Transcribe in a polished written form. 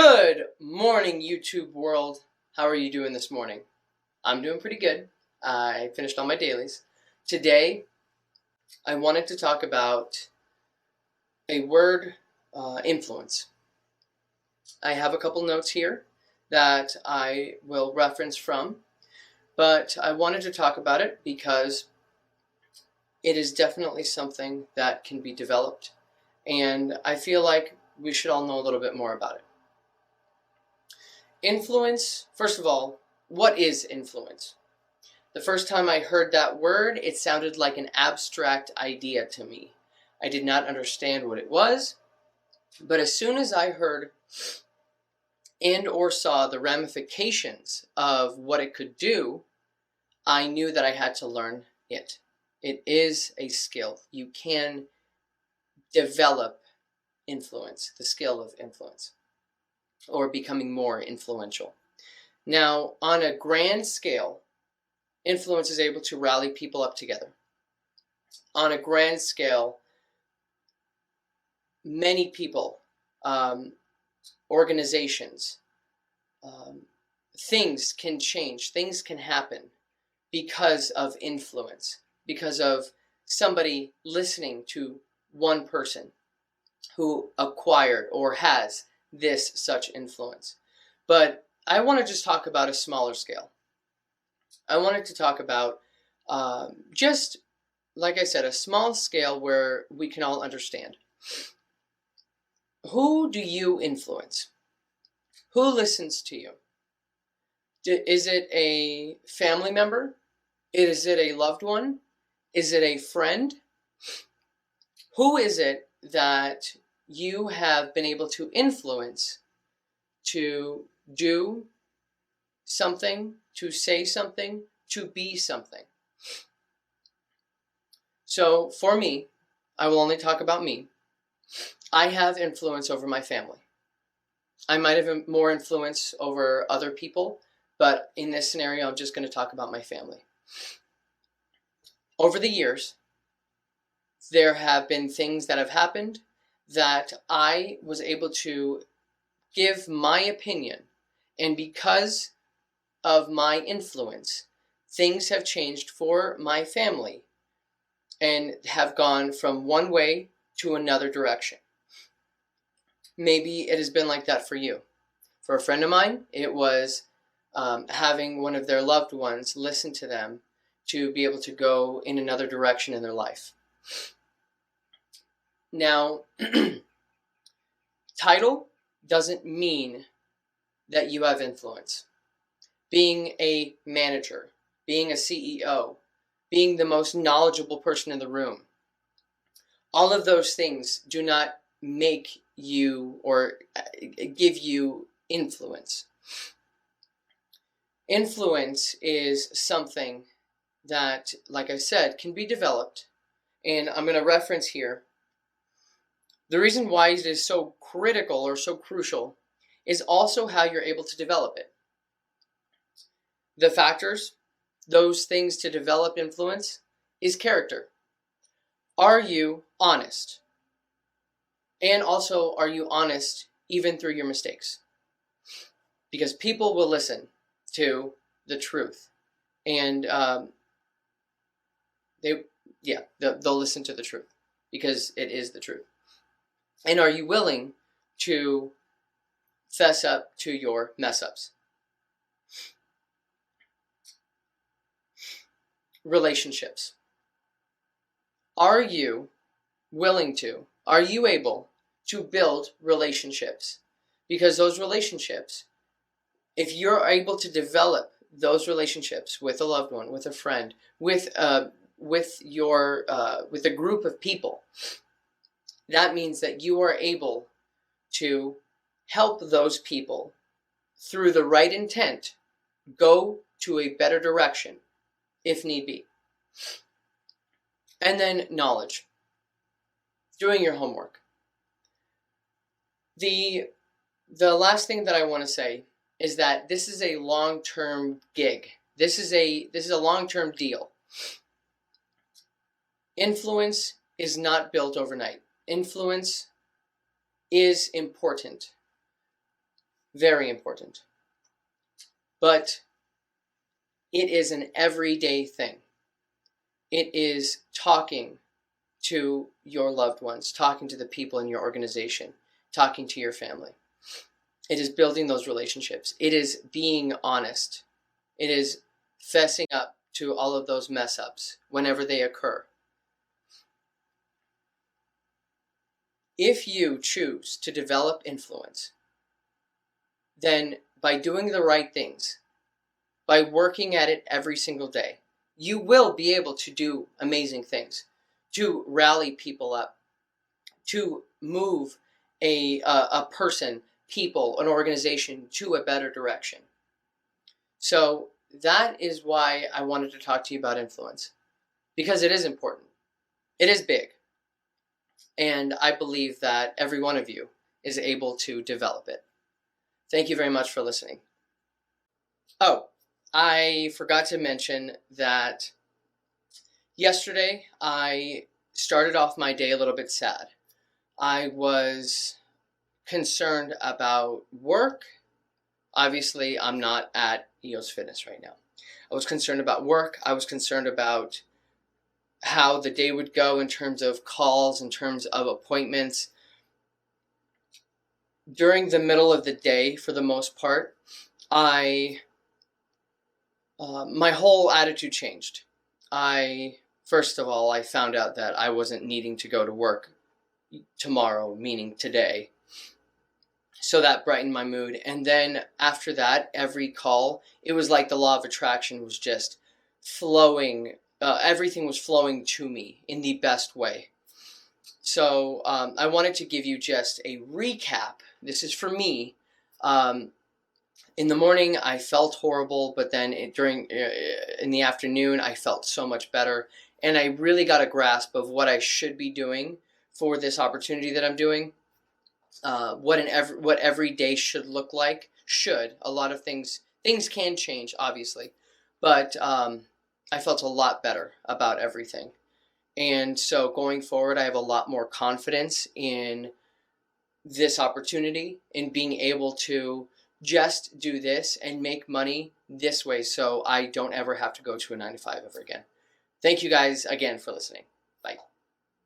Good morning, YouTube world. How are you doing this morning? I'm doing pretty good. I finished all my dailies. Today, I wanted to talk about a word, influence. I have a couple notes here that I will reference from, but I wanted to talk about it because it is definitely something that can be developed, and I feel like we should all know a little bit more about it. Influence, first of all, what is influence? The first time I heard that word, it sounded like an abstract idea to me. I did not understand what it was, but as soon as I heard and or saw the ramifications of what it could do, I knew that I had to learn it. It is a skill. You can develop influence, the skill of influence, or becoming more influential. Now, on a grand scale, influence is able to rally people up together. On a grand scale, many people, organizations, things can change, things can happen because of influence, because of somebody listening to one person who acquired or has this such influence. But I want to just talk about a smaller scale. I wanted to talk about just, like I said, a small scale where we can all understand. Who do you influence? Who listens to you? Is it a family member? Is it a loved one? Is it a friend? Who is it that you have been able to influence to do something, to say something, to be something? So for me, I will only talk about me. I have influence over my family. I might have more influence over other people, but in this scenario, I'm just going to talk about my family. Over the years, there have been things that have happened that I was able to give my opinion, and because of my influence, things have changed for my family and have gone from one way to another direction. Maybe it has been like that for you. For a friend of mine, it was having one of their loved ones listen to them to be able to go in another direction in their life. Now, title doesn't mean that you have influence. Being a manager, being a CEO, being the most knowledgeable person in the room, all of those things do not make you or give you influence. Influence is something that, like I said, can be developed. And I'm going to reference here. The reason why it is so critical or so crucial is also how you're able to develop it. The factors, those things to develop influence, is character. Are you honest? And also, are you honest even through your mistakes? Because people will listen to the truth. And they'll listen to the truth because it is the truth. And are you willing to fess up to your mess ups? Relationships. Are you willing to? Are you able to build relationships? Because those relationships, if you're able to develop those relationships with a loved one, with a friend, with a group of people, that means that you are able to help those people through the right intent go to a better direction if need be. And then knowledge. Doing your homework. The last thing that I want to say is that this is a long-term gig. This is a long-term deal. Influence is not built overnight. Influence is important. Very important. But it is an everyday thing. It is talking to your loved ones, talking to the people in your organization, talking to your family. It is building those relationships. It is being honest. It is fessing up to all of those mess ups whenever they occur. If you choose to develop influence, then by doing the right things, by working at it every single day, you will be able to do amazing things, to rally people up, to move a person, people, an organization to a better direction. So that is why I wanted to talk to you about influence, because it is important. It is big. And I believe that every one of you is able to develop it. Thank you very much for listening. Oh, I forgot to mention that yesterday I started off my day a little bit sad. I was concerned about work. Obviously, I'm not at EOS Fitness right now. I was concerned about work. I was concerned about how the day would go in terms of calls, in terms of appointments. During the middle of the day, for the most part, my whole attitude changed. First of all, I found out that I wasn't needing to go to work tomorrow, meaning today. So that brightened my mood. And then after that, every call, it was like the law of attraction was just flowing. Everything was flowing to me in the best way. So I wanted to give you just a recap. This is for me. In the morning, I felt horrible, but then in the afternoon, I felt so much better. And I really got a grasp of what I should be doing for this opportunity that I'm doing. What every day should look like. A lot of things can change, obviously, but I felt a lot better about everything. And so going forward, I have a lot more confidence in this opportunity, in being able to just do this and make money this way, so I don't ever have to go to a 9 to 5 ever again. Thank you guys again for listening.